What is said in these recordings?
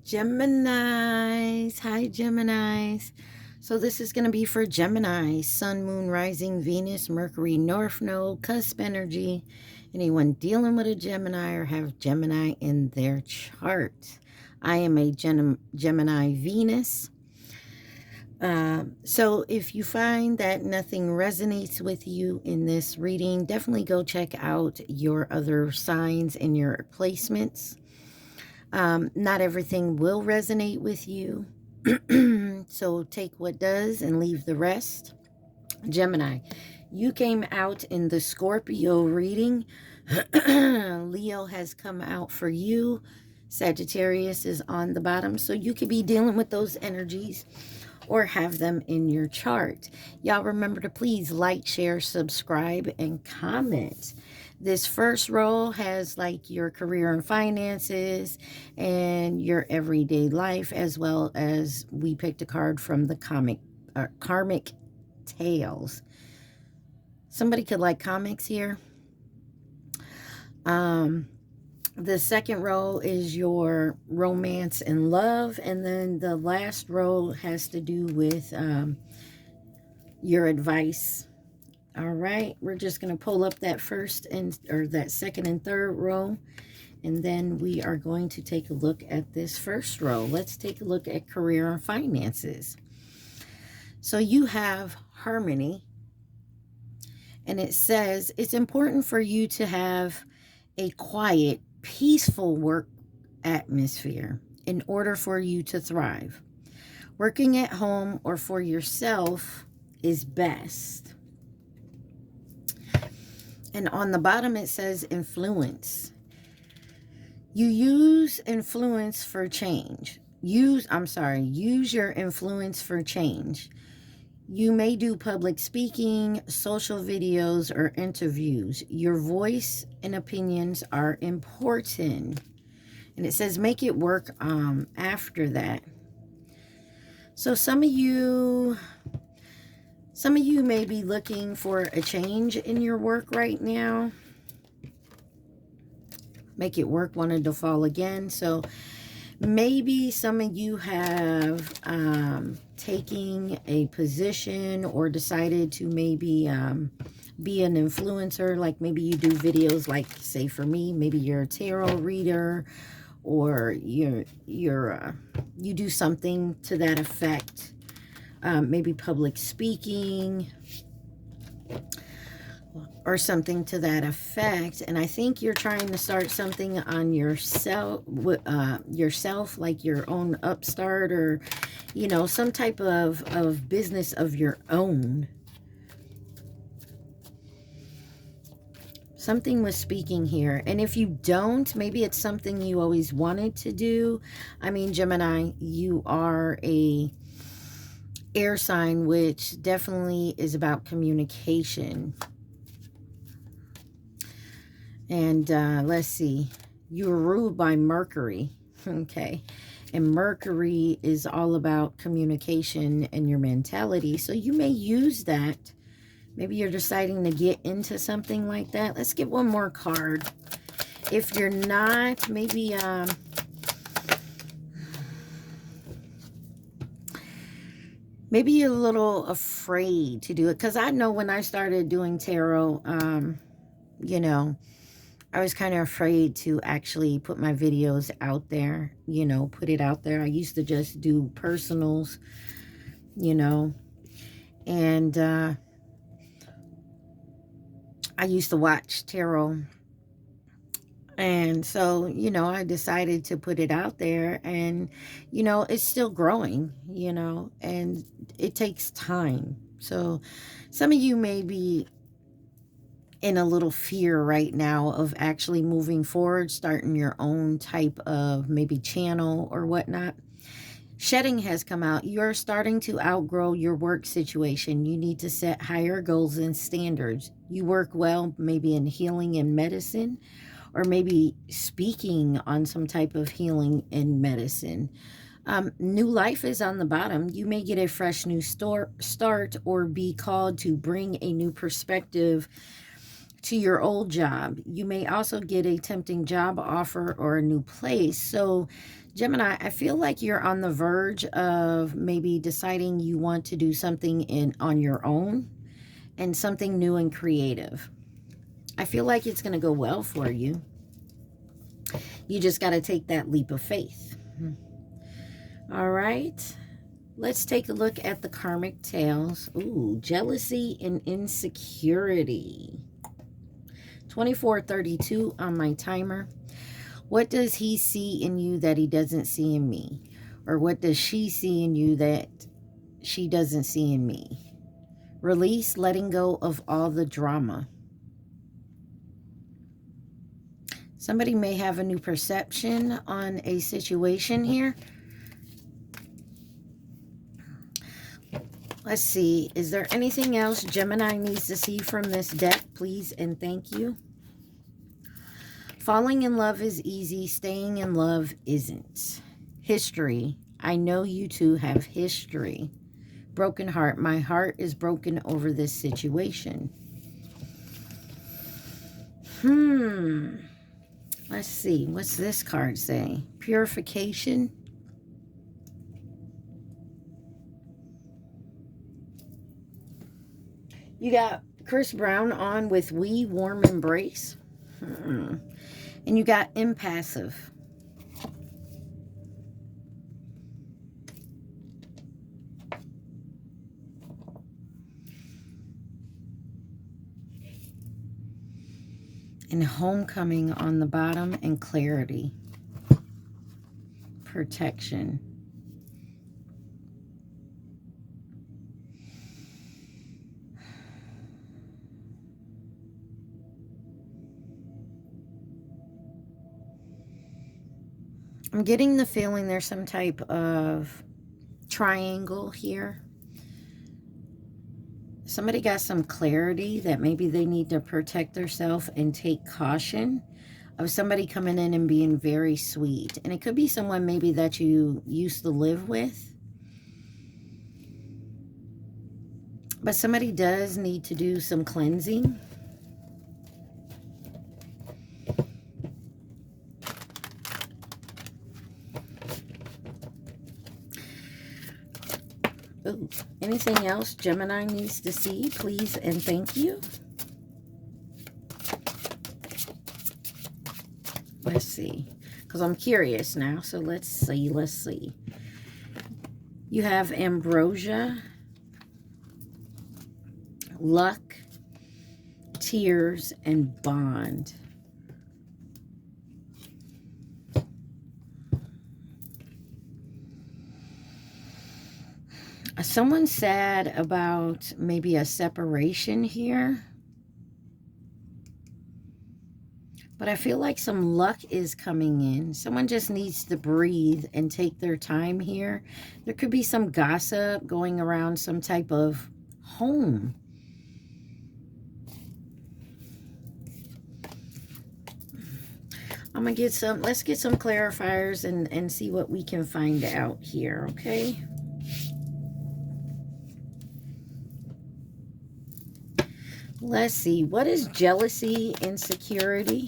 Geminis. Hi, Geminis. So this is going to be for Gemini, Sun, Moon, Rising, Venus, Mercury, North Node, cusp energy. Anyone dealing with a Gemini or have Gemini in their chart. I am a Gemini Venus. So if you find that nothing resonates with you in this reading, definitely go check out your other signs and your placements. Not everything will resonate with you. So take what does and leave the rest. Gemini, you came out in the Scorpio reading. Leo has come out for you. Sagittarius is on the bottom. So you could be dealing with those energies or have them in your chart. Y'all remember to please like, share, subscribe, and comment. This first row has like your career and finances and your everyday life, as well as we picked a card from the karmic tales. Somebody could like comics here. The second row is your romance and love, and then the last row has to do with your advice. All right, we're just going to pull up that that second and third row, and then we are going to take a look at this first row. Let's take a look at career and finances. So you have harmony, and it says it's important for you to have a quiet, peaceful work atmosphere in order for you to thrive. Working at home or for yourself is best. And on the bottom it says influence. You use influence for change. Use your influence for change. You may do public speaking, social videos, or interviews. Your voice and opinions are important. And it says make it work after that. So some of you may be looking for a change in your work right now. Make it work wanted to fall again. So maybe some of you have taken a position or decided to maybe be an influencer. Like maybe you do videos, like say for me, maybe you're a tarot reader, or you do something to that effect. Maybe public speaking or something to that effect. And I think you're trying to start something on yourself, like your own upstart, or some type of business of your own. Something was speaking here. And if you don't, maybe it's something you always wanted to do. I mean, Gemini, you are a air sign, which definitely is about communication. And let's see, you were ruled by Mercury. Okay. And Mercury is all about communication and your mentality. So you may use that. Maybe you're deciding to get into something like that. Let's get one more card. If you're not, maybe you're a little afraid to do it. Because I know when I started doing tarot, I was kind of afraid to actually put my videos out there, put it out there. I used to just do personals, and I used to watch tarot. And so, I decided to put it out there, and, it's still growing, and it takes time. So some of you may be in a little fear right now of actually moving forward, starting your own type of maybe channel or whatnot. Shedding has come out. You're starting to outgrow your work situation. You need to set higher goals and standards. You work well maybe in healing and medicine, or maybe speaking on some type of healing and medicine. New life is on the bottom. You may get a fresh new start or be called to bring a new perspective to your old job. You may also get a tempting job offer or a new place. So Gemini, I feel like you're on the verge of maybe deciding you want to do something on your own, and something new and creative. I feel like it's going to go well for you. You just got to take that leap of faith. All right. Let's take a look at the karmic tales. Ooh, jealousy and insecurity. 24:32 on my timer. What does he see in you that he doesn't see in me? Or what does she see in you that she doesn't see in me? Release, letting go of all the drama. Somebody may have a new perception on a situation here. Let's see. Is there anything else Gemini needs to see from this deck, please and thank you? Falling in love is easy. Staying in love isn't. History. I know you two have history. Broken heart. My heart is broken over this situation. Let's see. What's this card say? Purification. You got Chris Brown on with We Warm Embrace. And you got impassive. And homecoming on the bottom, and clarity. Protection. I'm getting the feeling there's some type of triangle here. Somebody got some clarity that maybe they need to protect themselves and take caution of somebody coming in and being very sweet. And it could be someone maybe that you used to live with. But somebody does need to do some cleansing. Ooh, anything else Gemini needs to see, please and thank you? Let's see, because I'm curious now, so let's see. You have ambrosia, luck, tears, and bond. Someone's sad about maybe a separation here. But I feel like some luck is coming in. Someone just needs to breathe and take their time here. There could be some gossip going around some type of home. I'm going to get some, let's get some clarifiers and see what we can find out here, okay? Let's see. What is jealousy, insecurity?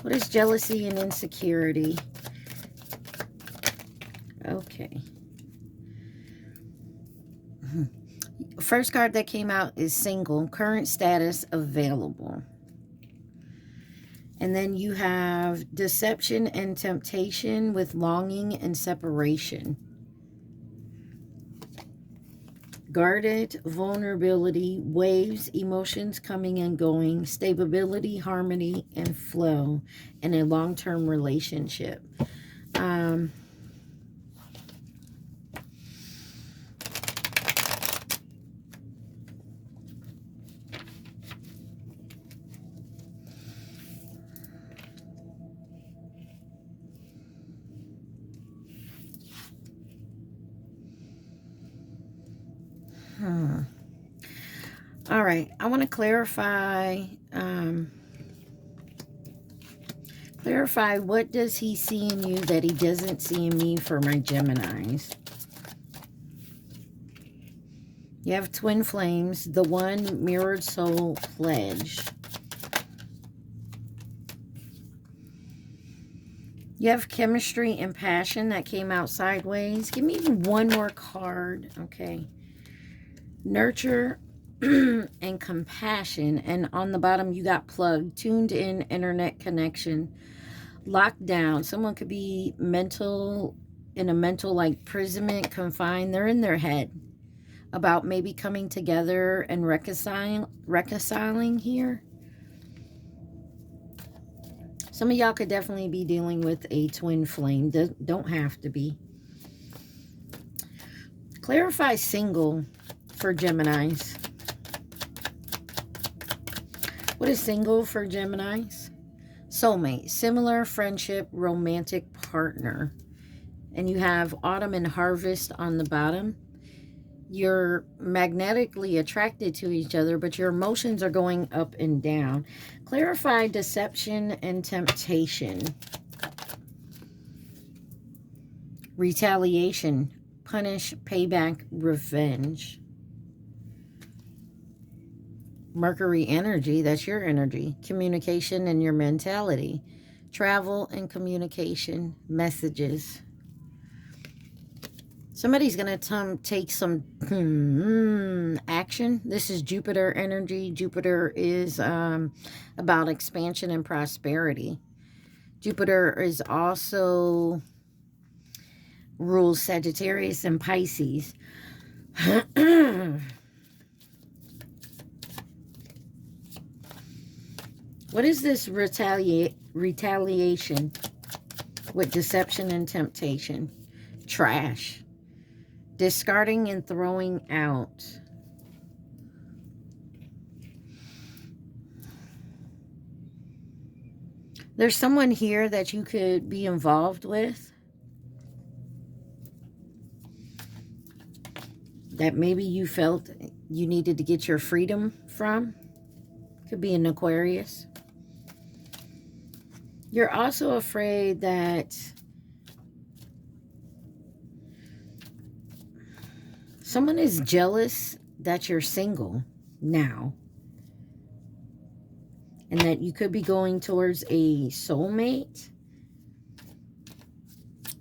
What is jealousy and insecurity? Okay. First card that came out is single. Current status available. And then you have deception and temptation with longing and separation. Guarded, vulnerability, waves, emotions coming and going, stability, harmony, and flow in a long-term relationship. All right, I want to clarify what does he see in you that he doesn't see in me for my Geminis. You have twin flames, the one mirrored soul pledge. You have chemistry and passion that came out sideways. Give me one more card. Okay. Nurture and compassion. And on the bottom, you got plugged, tuned in, internet connection, locked down. Someone could be in a mental like imprisonment, confined. They're in their head about maybe coming together and reconciling here. Some of y'all could definitely be dealing with a twin flame. Don't have to be. Clarify single for Geminis. What is single for Geminis? Soulmate, similar friendship, romantic partner. And you have autumn and harvest on the bottom. You're magnetically attracted to each other, but your emotions are going up and down. Clarify deception and temptation. Retaliation, punish, payback, revenge. Mercury energy, that's your energy. Communication and your mentality. Travel and communication, messages. Somebody's going to take some action. This is Jupiter energy. Jupiter is about expansion and prosperity. Jupiter is also rules Sagittarius and Pisces. What is this retaliation with deception and temptation? Trash. Discarding and throwing out. There's someone here that you could be involved with that maybe you felt you needed to get your freedom from. Could be an Aquarius. You're also afraid that someone is jealous that you're single now. And that you could be going towards a soulmate.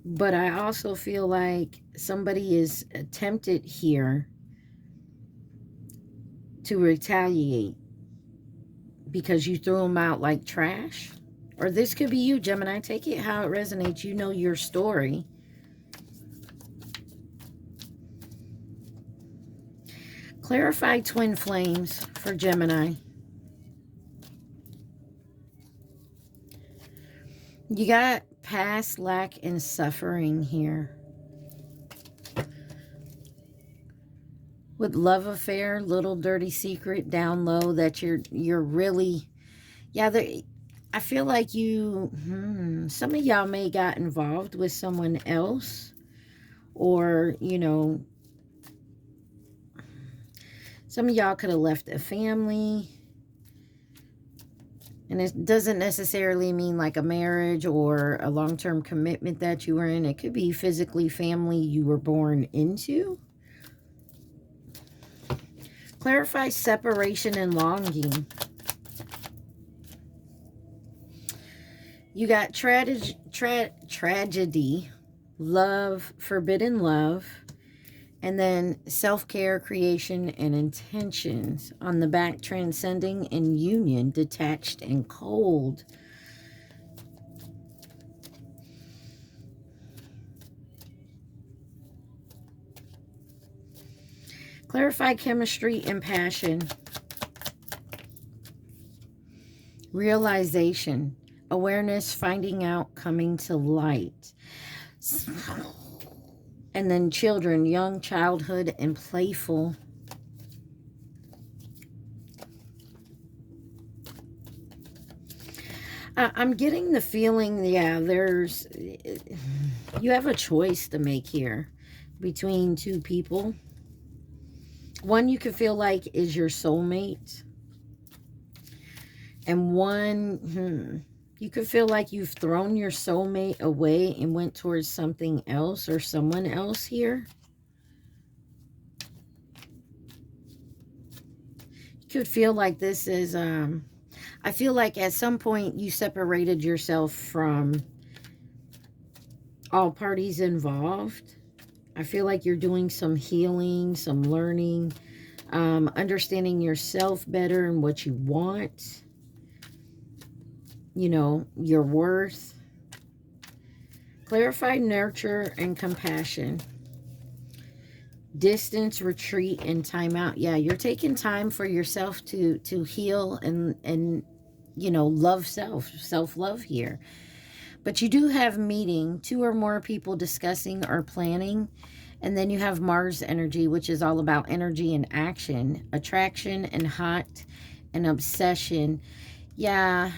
But I also feel like somebody is tempted here to retaliate because you threw them out like trash. Or this could be you, Gemini. Take it how it resonates. You know your story. Clarify twin flames for Gemini. You got past lack and suffering here. With love affair, little dirty secret down low that you're really, yeah, I feel like you, some of y'all may got involved with someone else, or, you know, some of y'all could have left a family. And it doesn't necessarily mean like a marriage or a long-term commitment that you were in. It could be physically family you were born into. Clarify separation and longing. You got tragedy, love, forbidden love, and then self-care, creation, and intentions. On the back, transcending and union, detached and cold. Clarify chemistry and passion. Realization, awareness, finding out, coming to light. And then children, young, childhood, and playful. I'm getting the feeling, yeah, you have a choice to make here between two people. One you could feel like is your soulmate. And one, you could feel like you've thrown your soulmate away and went towards something else or someone else here. You could feel like this is, I feel like at some point you separated yourself from all parties involved. I feel like you're doing some healing, some learning, understanding yourself better and what you want, you know, your worth. Clarify, nurture, and compassion. Distance, retreat, and time out. Yeah, you're taking time for yourself to heal and you know, love self-love here. But you do have meeting, 2 or more people discussing or planning. And then you have Mars energy, which is all about energy and action, attraction and hot and obsession. Yeah.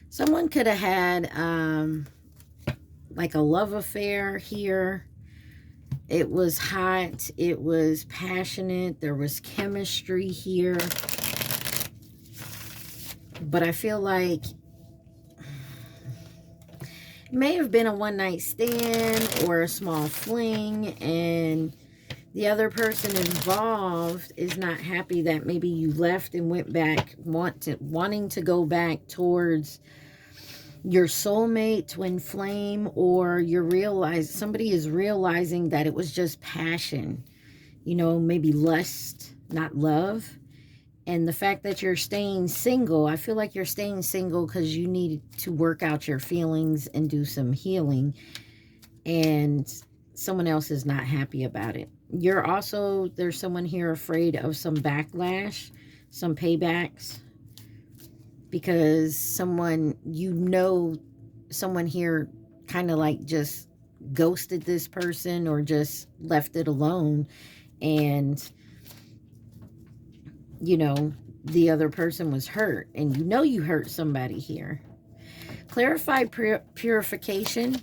Someone could have had like a love affair here. It was hot. It was passionate. There was chemistry here. But I feel like it may have been a one-night stand or a small fling, and the other person involved is not happy that maybe you left and went back, wanting to go back towards your soulmate, twin flame, or somebody is realizing that it was just passion, you know, maybe lust, not love. And the fact that you're staying single, I feel like you're staying single because you need to work out your feelings and do some healing. And someone else is not happy about it. There's someone here afraid of some backlash, some paybacks. Because someone here kind of like just ghosted this person or just left it alone. And you know, the other person was hurt, and you know you hurt somebody here. Clarify, purification.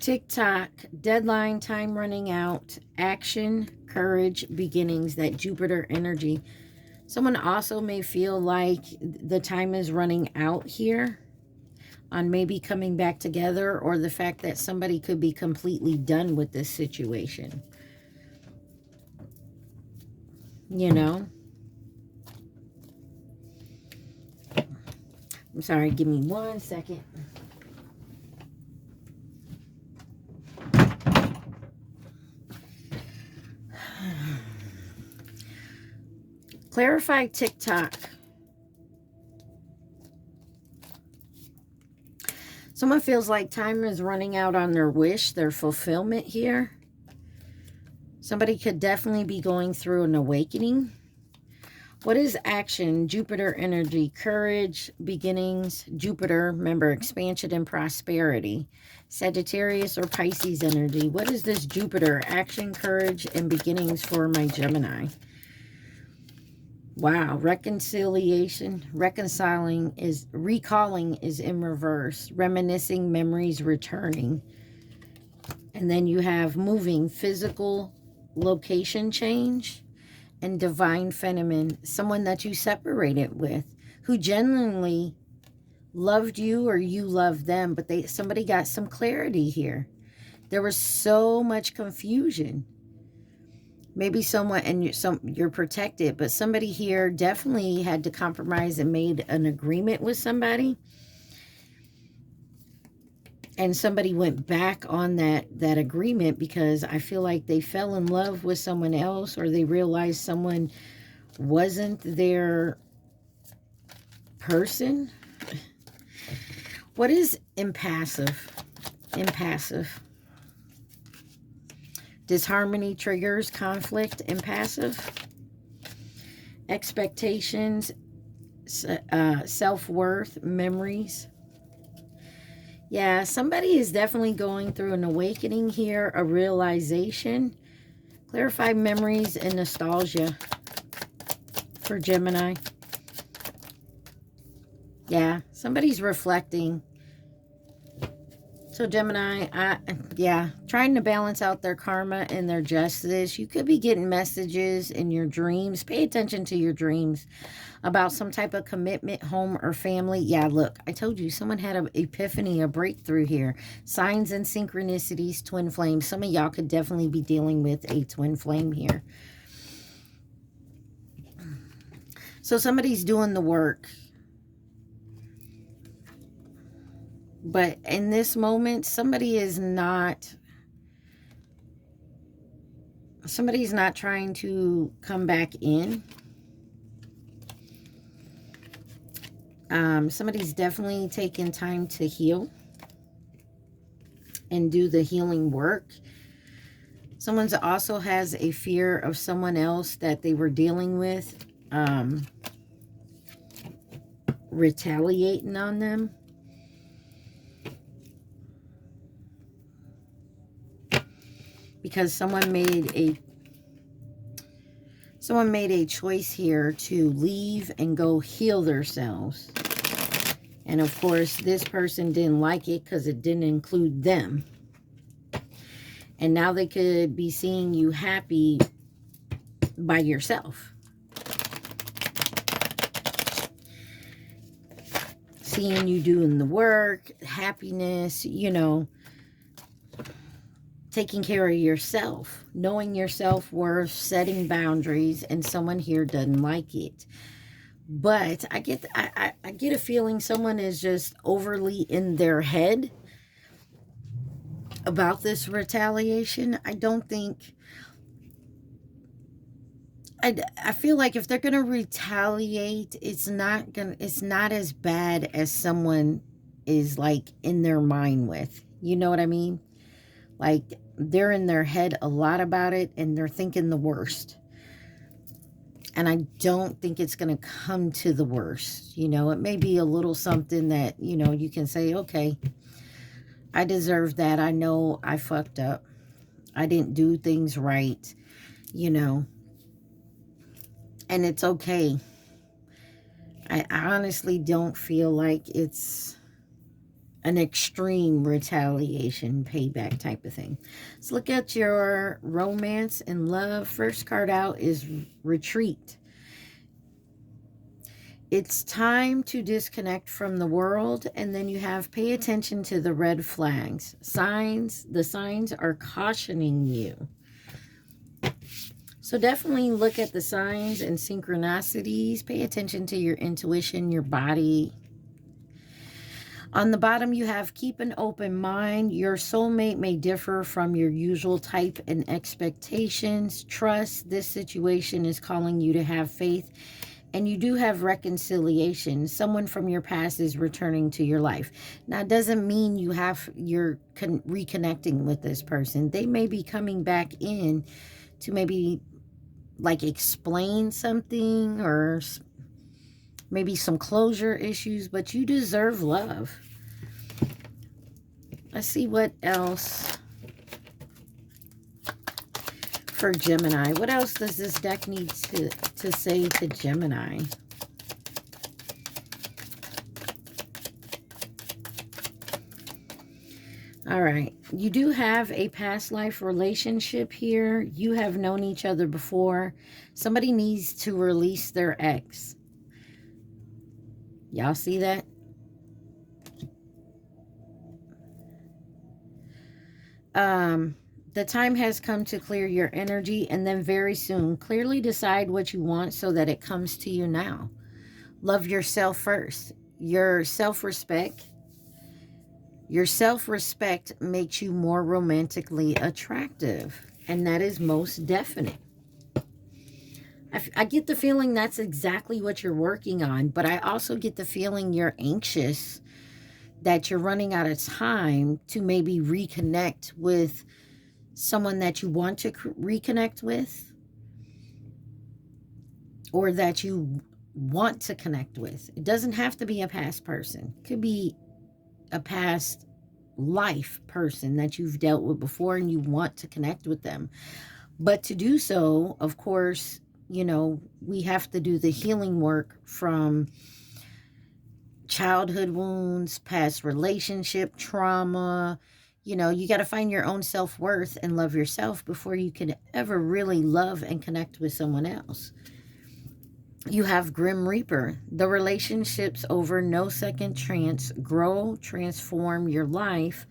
Tick-tock, deadline, time running out, action, courage, beginnings, that Jupiter energy. Someone also may feel like the time is running out here on maybe coming back together, or the fact that somebody could be completely done with this situation. You know, I'm sorry, give me 1 second. Clarify, TikTok. Someone feels like time is running out on their wish, their fulfillment here. Somebody could definitely be going through an awakening. What is action? Jupiter energy, courage, beginnings. Jupiter, remember, expansion and prosperity. Sagittarius or Pisces energy. What is this Jupiter? Action, courage, and beginnings for my Gemini. Wow, reconciliation, recalling is in reverse. Reminiscing, memories returning. And then you have moving, physical location change, and divine feminine, someone that you separated with, who genuinely loved you or you loved them, but somebody got some clarity here. There was so much confusion. Maybe someone, and you're protected, but somebody here definitely had to compromise and made an agreement with somebody. And somebody went back on that agreement because I feel like they fell in love with someone else, or they realized someone wasn't their person. What is impassive? Impassive. Disharmony triggers conflict. Impassive. Expectations, self-worth, memories. Yeah, somebody is definitely going through an awakening here, a realization. Clarify memories and nostalgia for Gemini. Yeah, somebody's reflecting. So Gemini, trying to balance out their karma and their justice. You could be getting messages in your dreams. Pay attention to your dreams about some type of commitment, home or family. Yeah, look, I told you, someone had an epiphany, a breakthrough here. Signs and synchronicities, twin flames. Some of y'all could definitely be dealing with a twin flame here. So somebody's doing the work. But in this moment, somebody's not trying to come back in. Somebody's definitely taking time to heal and do the healing work. Someone also has a fear of someone else that they were dealing with retaliating on them. Because someone made a choice here to leave and go heal themselves. And of course, this person didn't like it because it didn't include them. And now they could be seeing you happy by yourself. Seeing you doing the work, happiness, you know, taking care of yourself, knowing your self-worth, setting boundaries, and someone here doesn't like it. But I get a feeling someone is just overly in their head about this retaliation. I don't think... I feel like if they're gonna retaliate, it's not as bad as someone is like in their mind with. You know what I mean? Like they're in their head a lot about it and they're thinking the worst. And I don't think it's going to come to the worst. You know, it may be a little something that, you know, you can say, okay, I deserve that. I know I fucked up. I didn't do things right, you know, and it's okay. I honestly don't feel like it's an extreme retaliation, payback type of thing. Let's look at your romance and love. First card out is retreat. It's time to disconnect from the world. And then you have pay attention to the red flags. Signs. The signs are cautioning you. So definitely look at the signs and synchronicities. Pay attention to your intuition, your body. On the bottom, you have keep an open mind. Your soulmate may differ from your usual type and expectations. Trust. This situation is calling you to have faith. And you do have reconciliation. Someone from your past is returning to your life. Now, it doesn't mean you're reconnecting with this person. They may be coming back in to maybe like explain something or maybe some closure issues, but you deserve love. Let's see what else for Gemini. What else does this deck need to say to Gemini? All right. You do have a past life relationship here. You have known each other before. Somebody needs to release their ex. Y'all see that? The time has come to clear your energy, and then very soon, clearly decide what you want so that it comes to you now. Love yourself first. Your self-respect. Your self-respect makes you more romantically attractive, and that is most definite. I get the feeling that's exactly what you're working on, but I also get the feeling you're anxious, that you're running out of time to maybe reconnect with someone that you want to reconnect with, or that you want to connect with. It doesn't have to be a past person. It could be a past life person that you've dealt with before and you want to connect with them. But to do so, of course, you know, we have to do the healing work from childhood wounds, past relationship trauma. You know, you got to find your own self-worth and love yourself before you can ever really love and connect with someone else. You have Grim Reaper. The relationship's over. No second chance. Grow, transform your life.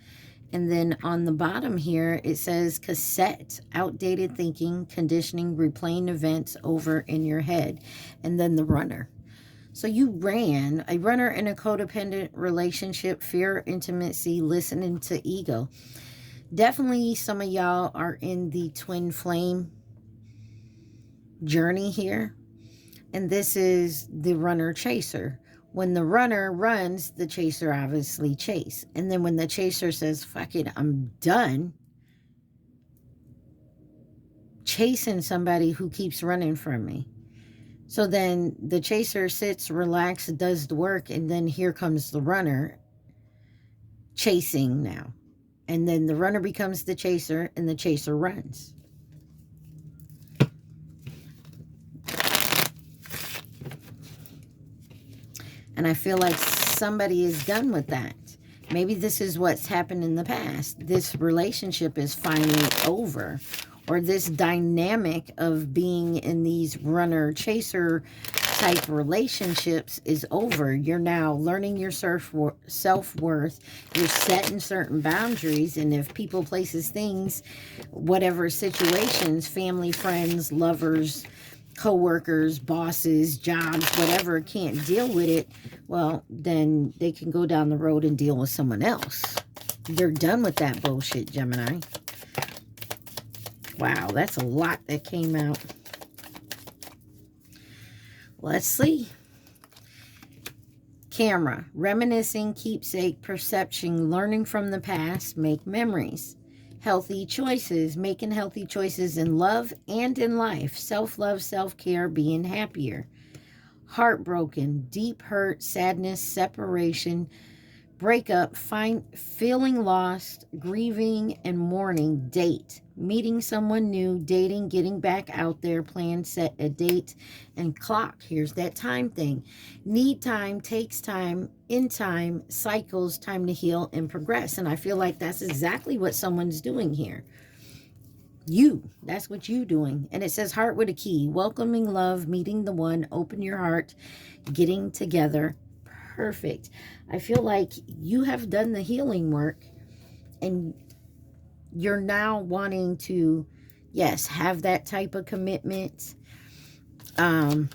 And then on the bottom here, it says cassette. Outdated thinking, conditioning, replaying events over in your head. And then the Runner. So you ran, a runner in a codependent relationship, fear, intimacy, listening to ego. Definitely some of y'all are in the twin flame journey here. And this is the runner chaser. When the runner runs, the chaser obviously chase. And then when the chaser says, fuck it, I'm done chasing somebody who keeps running from me. So then the chaser sits, relaxes, does the work, and then here comes the runner chasing now. And then the runner becomes the chaser, and the chaser runs. And I feel like somebody is done with that. Maybe this is what's happened in the past. This relationship is finally over. Or this dynamic of being in these runner-chaser type relationships is over. You're now learning your self-worth. You're setting certain boundaries. And if people, places, things, whatever situations, family, friends, lovers, co-workers, bosses, jobs, whatever, can't deal with it, well, then they can go down the road and deal with someone else. You're done with that bullshit, Gemini. Wow, that's a lot that came out. Let's see. Camera. Reminiscing, keepsake, perception, learning from the past, make memories. Healthy choices, making healthy choices in love and in life. Self-love, self-care, being happier. Heartbroken, deep hurt, sadness, separation, breakup, feeling lost, grieving, and mourning. Date. Meeting someone new, dating, getting back out there, plan, set a date, and clock. Here's that time thing. Need time, takes time, in time, cycles, time to heal and progress. And I feel like that's exactly what someone's doing here. That's what you doing. And it says heart with a key. Welcoming love, meeting the one, open your heart, getting together. Perfect. I feel like you have done the healing work and you're now wanting to, yes, have that type of commitment, you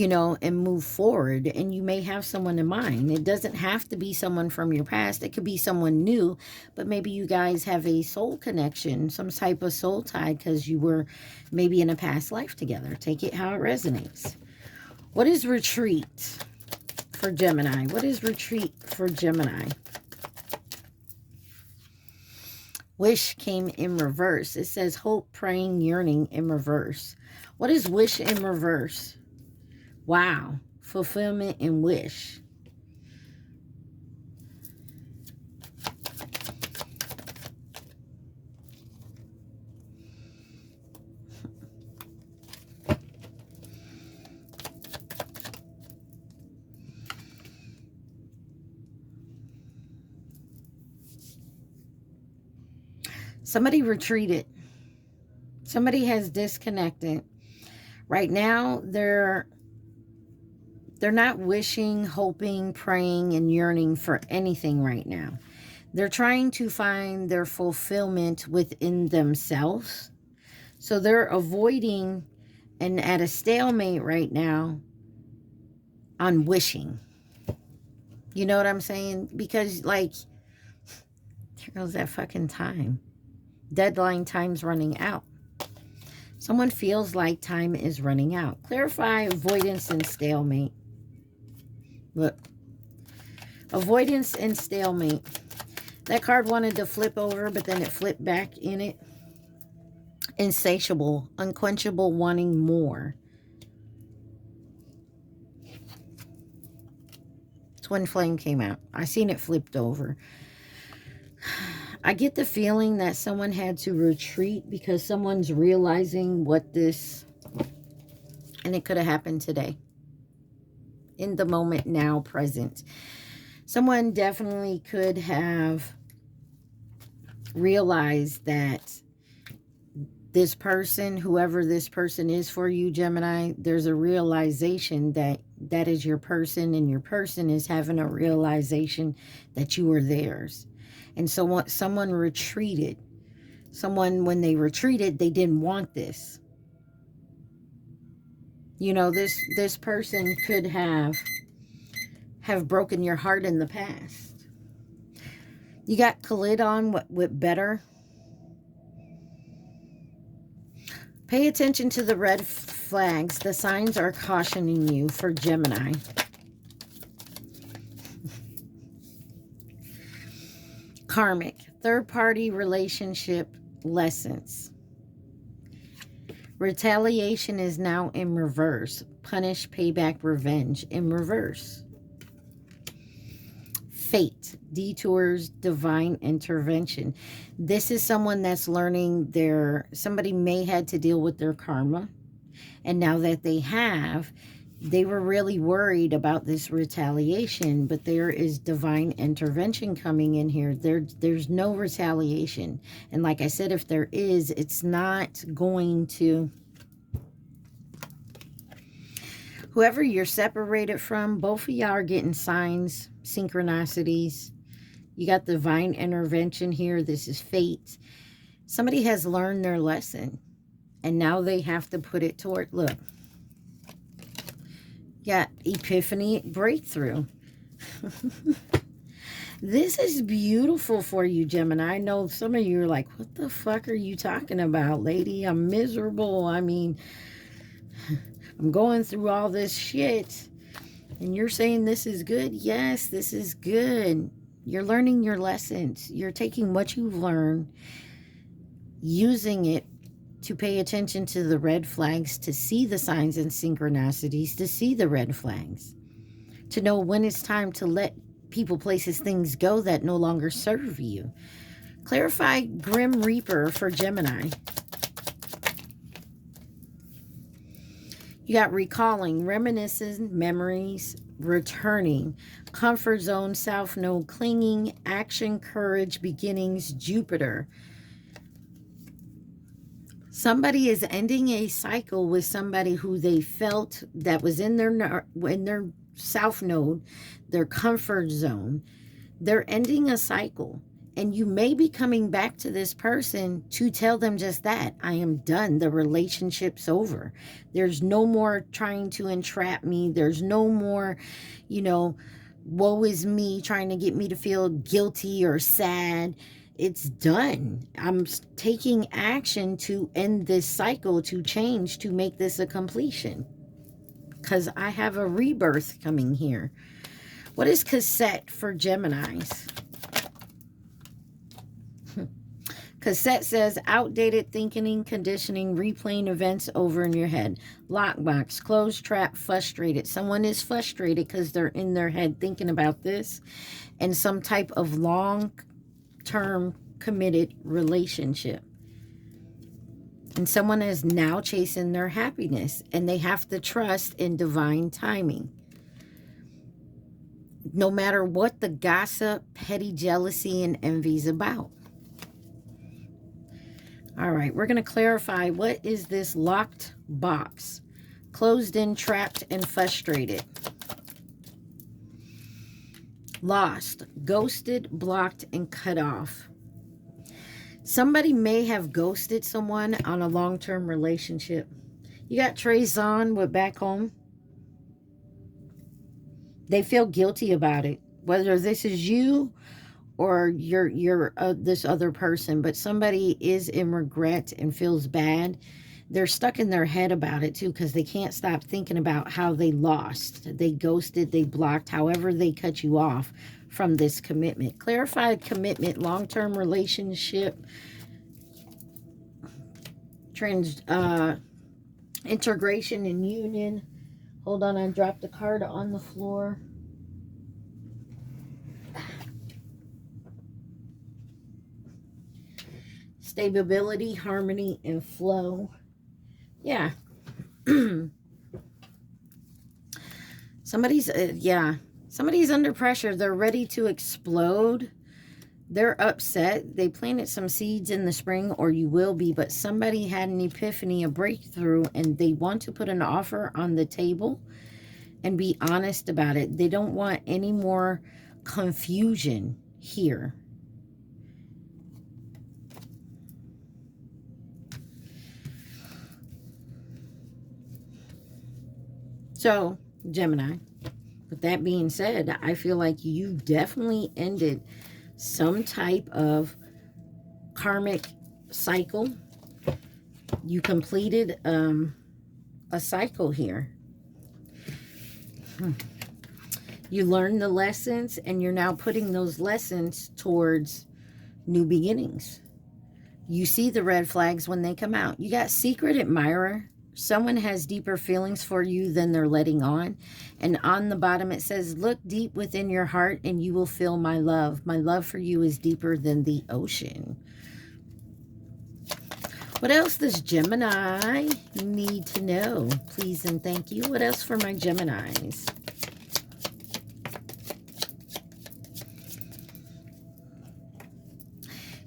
know, and move forward. And you may have someone in mind. It doesn't have to be someone from your past. It could be someone new, but maybe you guys have a soul connection, some type of soul tie because you were maybe in a past life together. Take it how it resonates. What is retreat for Gemini? What is retreat for Gemini? Wish came in reverse. It says hope, praying, yearning in reverse. What is wish in reverse? Wow. Fulfillment and wish. Somebody retreated. Somebody has disconnected. Right now, they're not wishing, hoping, praying, and yearning for anything right now. They're trying to find their fulfillment within themselves. So they're avoiding and at a stalemate right now on wishing. You know what I'm saying? Because, like, there goes that fucking time. Deadline time's running out. Someone feels like time is running out. Clarify avoidance and stalemate. Look. Avoidance and stalemate. That card wanted to flip over, but then it flipped back in it. Insatiable, unquenchable, wanting more. Twin flame came out. I seen it flipped over. I get the feeling that someone had to retreat because someone's realizing what this, and it could have happened today. In the moment now, present. Someone definitely could have realized that this person, whoever this person is for you, Gemini, there's a realization that that is your person, and your person is having a realization that you are theirs. And so someone retreated. Someone, when they retreated, they didn't want this. You know, this person could have broken your heart in the past. You got Khalid on with better. Pay attention to the red flags. The signs are cautioning you for Gemini. Karmic. Third-party relationship lessons. Retaliation is now in reverse. Punish, payback, revenge in reverse. Fate. Detours, divine intervention. This is someone that's learning somebody may had to deal with their karma. And now that they have, they were really worried about this retaliation, but there is divine intervention coming in here. There's no retaliation. And like I said, if there is, it's not going to... Whoever you're separated from, both of y'all are getting signs, synchronicities. You got divine intervention here. This is fate. Somebody has learned their lesson, and now they have to put it toward... Look. Got epiphany, breakthrough. This is beautiful for you, Gemini. I know some of you are like, what the fuck are you talking about, lady? I'm miserable. I mean, I'm going through all this shit. And you're saying this is good? Yes, this is good. You're learning your lessons. You're taking what you've learned, using it to pay attention to the red flags, to see the signs and synchronicities, to see the red flags, to know when it's time to let people, places, things go that no longer serve you. Clarify Grim Reaper for Gemini. You got recalling, reminiscing, memories, returning, comfort zone, south node, clinging, action, courage, beginnings, Jupiter. Somebody is ending a cycle with somebody who they felt that was in their south node, their comfort zone. They're ending a cycle. And you may be coming back to this person to tell them just that. I am done. The relationship's over. There's no more trying to entrap me. There's no more, you know, woe is me, trying to get me to feel guilty or sad. It's done. I'm taking action to end this cycle, to change, to make this a completion. Because I have a rebirth coming here. What is cassette for Geminis? Cassette says outdated thinking, conditioning, replaying events over in your head. Lockbox, closed trap, frustrated. Someone is frustrated because they're in their head thinking about this and some type of long-term committed relationship. And someone is now chasing their happiness, and they have to trust in divine timing. No matter what the gossip, petty jealousy, and envy is about. All right, we're going to clarify, what is this locked box? Closed in, trapped, and frustrated. Lost, ghosted, blocked, and cut off. Somebody may have ghosted someone on a long-term relationship. You got Trayson with back home. They feel guilty about it, whether this is you or you're this other person, but somebody is in regret and feels bad. They're stuck in their head about it too, because they can't stop thinking about how they lost, they ghosted, they blocked, however they cut you off from this commitment. Clarified commitment, long-term relationship, integration and union. Hold on, I dropped a card on the floor. Stability, harmony, and flow. Yeah. Somebody's under pressure. They're ready to explode. They're upset. They planted some seeds in the spring, or you will be, but somebody had an epiphany, a breakthrough, and they want to put an offer on the table and be honest about it. They don't want any more confusion here. So, Gemini, with that being said, I feel like you definitely ended some type of karmic cycle. You completed a cycle here. You learned the lessons, and you're now putting those lessons towards new beginnings. You see the red flags when they come out. You got secret admirer. Someone has deeper feelings for you than they're letting on. And on the bottom it says, look deep within your heart and you will feel my love. My love for you is deeper than the ocean. What else does Gemini need to know? Please and thank you. What else for my Geminis?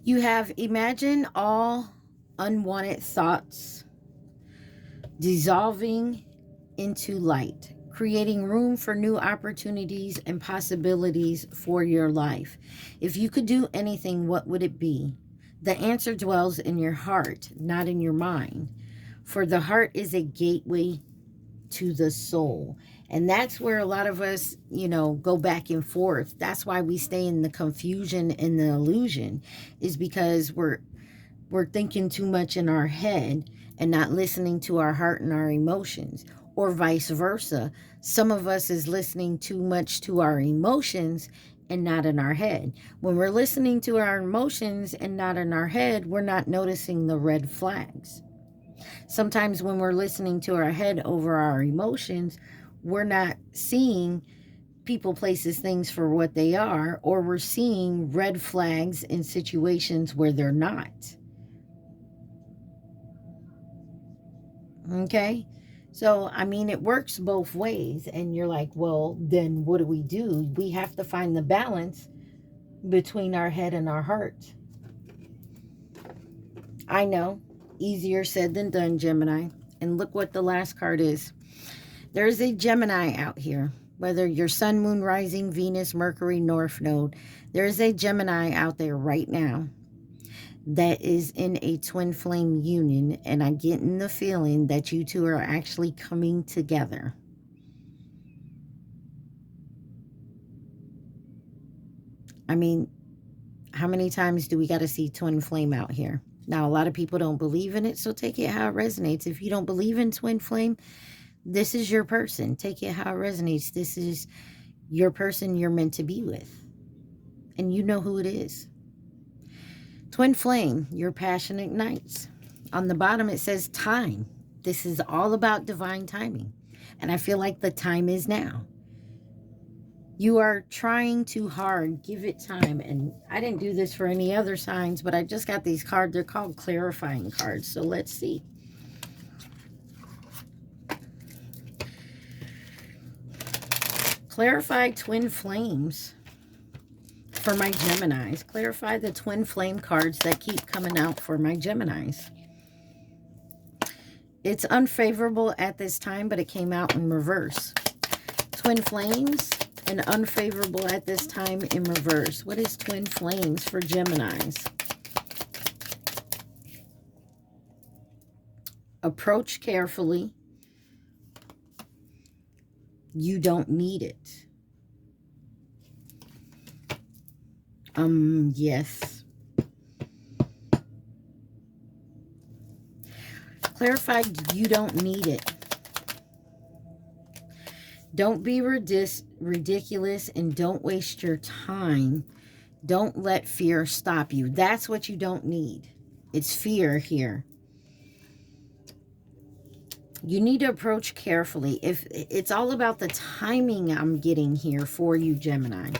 You have imagine all unwanted thoughts dissolving into light, creating room for new opportunities and possibilities for your life. If you could do anything, what would it be? The answer dwells in your heart, not in your mind. For the heart is a gateway to the soul. And that's where a lot of us, you know, go back and forth. That's why we stay in the confusion and the illusion, is because we're thinking too much in our head and not listening to our heart and our emotions, or vice versa. Some of us is listening too much to our emotions and not in our head. When we're listening to our emotions and not in our head, we're not noticing the red flags. Sometimes when we're listening to our head over our emotions, we're not seeing people, places, things for what they are, or we're seeing red flags in situations where they're not. Okay? So, I mean, it works both ways. And you're like, well, then what do? We have to find the balance between our head and our heart. I know. Easier said than done, Gemini. And look what the last card is. There's a Gemini out here. Whether you're Sun, Moon, Rising, Venus, Mercury, North Node, there's a Gemini out there right now that is in a twin flame union, and I'm getting the feeling that you two are actually coming together. I mean, how many times do we got to see twin flame out here? Now, a lot of people don't believe in it, so take it how it resonates. If you don't believe in twin flame, this is your person. Take it how it resonates. This is your person you're meant to be with, and you know who it is. Twin flame, your passion ignites. On the bottom, it says time. This is all about divine timing. And I feel like the time is now. You are trying too hard. Give it time. And I didn't do this for any other signs, but I just got these cards. They're called clarifying cards. So let's see. Clarify twin flames. For my Geminis, clarify the twin flame cards that keep coming out for my Geminis. It's unfavorable at this time, but it came out in reverse. Twin flames and unfavorable at this time in reverse. What is twin flames for Geminis? Approach carefully. You don't need it. Yes. Clarify, you don't need it. Don't be ridiculous and don't waste your time. Don't let fear stop you. That's what you don't need. It's fear here. You need to approach carefully. If it's all about the timing I'm getting here for you, Gemini.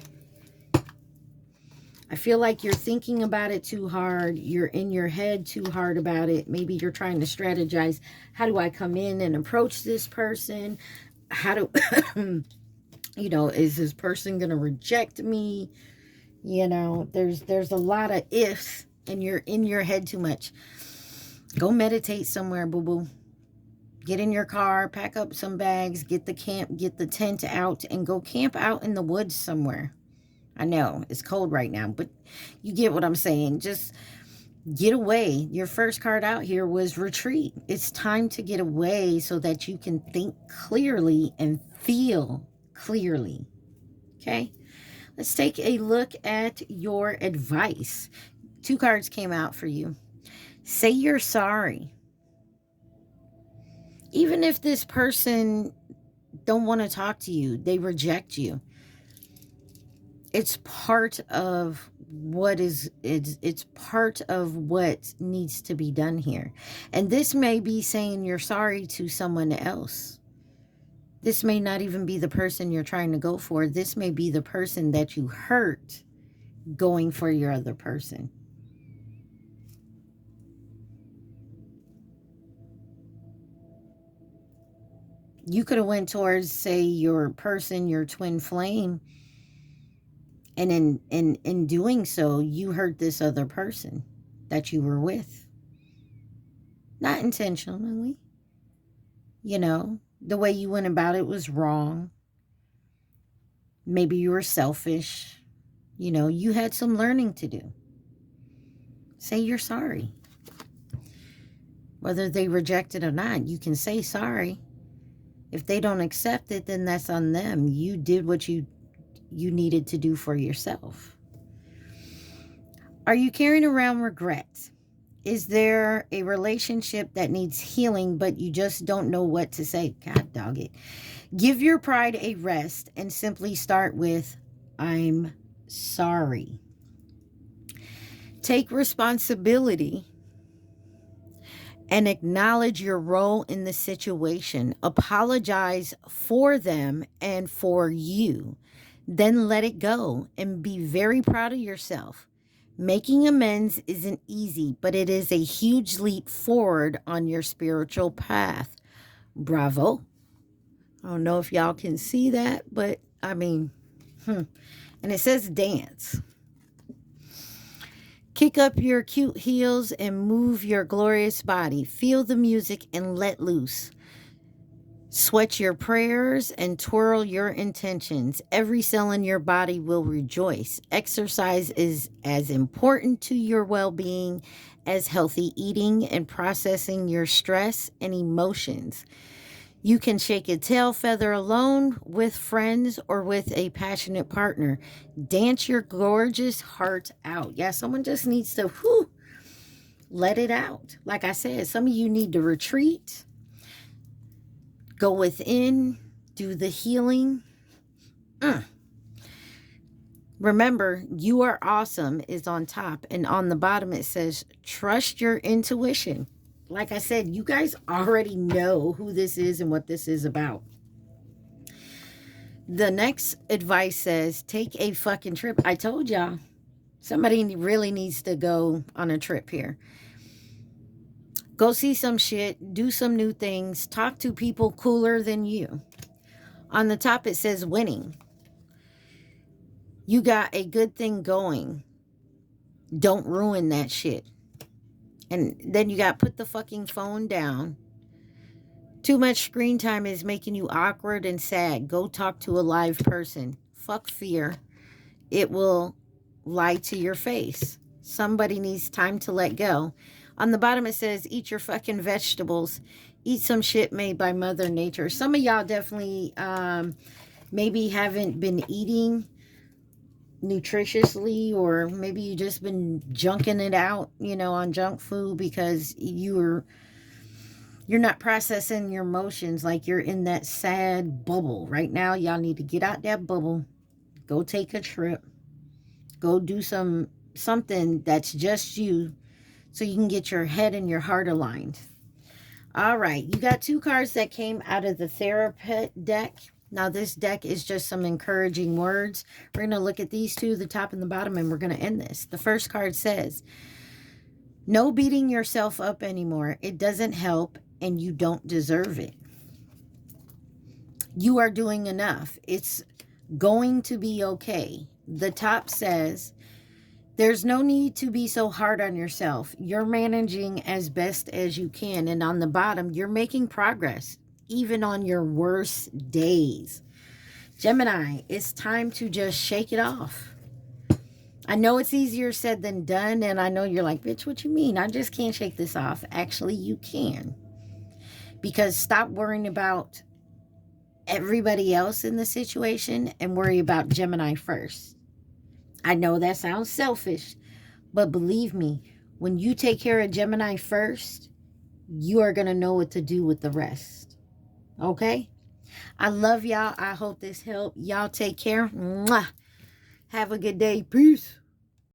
I feel like you're thinking about it too hard. You're in your head too hard about it. Maybe you're trying to strategize. How do I come in and approach this person? How do, you know, is this person going to reject me? You know, there's a lot of ifs and you're in your head too much. Go meditate somewhere, boo-boo. Get in your car, pack up some bags, get the tent out and go camp out in the woods somewhere. I know it's cold right now, but you get what I'm saying. Just Get away. Your first card out here was retreat. It's time to get away so that you can think clearly and feel clearly. Okay? Let's take a look at your advice. 2 cards came out for you. Say you're sorry. Even if this person don't want to talk to you, they reject you. It's part of what is, it's part of what needs to be done here. And this may be saying you're sorry to someone else. This may not even be the person you're trying to go for. This may be the person that you hurt going for your other person. You could have went towards, say, your person, your twin flame, and in doing so, you hurt this other person that you were with. Not intentionally. You know, the way you went about it was wrong. Maybe you were selfish. You know, you had some learning to do. Say you're sorry. Whether they reject it or not, you can say sorry. If they don't accept it, then that's on them. You did what you needed to do for yourself. Are you carrying around regret? Is there a relationship that needs healing, but you just don't know what to say? God dog it. Give your pride a rest and simply start with, I'm sorry. Take responsibility and acknowledge your role in the situation. Apologize for them and for you. Then let it go and be very proud of yourself. Making amends isn't easy, but it is a huge leap forward on your spiritual path. Bravo. I don't know if y'all can see that, but I mean, And it says dance. Kick up your cute heels and move your glorious body. Feel the music and let loose. Sweat your prayers and twirl your intentions. Every cell in your body will rejoice. Exercise is as important to your well-being as healthy eating and processing your stress and emotions. You can shake a tail feather alone, with friends, or with a passionate partner. Dance your gorgeous heart out. Yeah, someone just needs to let it out. Like I said, some of you need to retreat, go within, do the healing. Remember, you are awesome is on top. And on the bottom it says, trust your intuition. Like I said, you guys already know who this is and what this is about. The next advice says, take a fucking trip. I told y'all, somebody really needs to go on a trip here. Go see some shit, do some new things, talk to people cooler than you. On the top it says winning. You got a good thing going. Don't ruin that shit. And then you got put the fucking phone down. Too much screen time is making you awkward and sad. Go talk to a live person. Fuck fear. It will lie to your face. Somebody needs time to let go. On the bottom it says, eat your fucking vegetables. Eat some shit made by Mother Nature. Some of y'all definitely maybe haven't been eating nutritiously, or maybe you just been junking it out, on junk food because you're not processing your emotions, like you're in that sad bubble right now. Y'all need to get out that bubble, go take a trip, go do something that's just you, so you can get your head and your heart aligned. All right, you got 2 cards that came out of the Therapist deck. Now, this deck is just some encouraging words. We're going to look at these 2, the top and the bottom, and we're going to end this. The first card says, no beating yourself up anymore. It doesn't help, and you don't deserve it. You are doing enough. It's going to be okay. The top says, there's no need to be so hard on yourself. You're managing as best as you can. And on the bottom, you're making progress, even on your worst days. Gemini, it's time to just shake it off. I know it's easier said than done, and I know you're like, bitch, what you mean? I just can't shake this off. Actually, you can. Because stop worrying about everybody else in the situation and worry about Gemini first. I know that sounds selfish, but believe me, when you take care of Gemini first, you are going to know what to do with the rest. Okay? I love y'all. I hope this helped. Y'all take care. Mwah. Have a good day. Peace.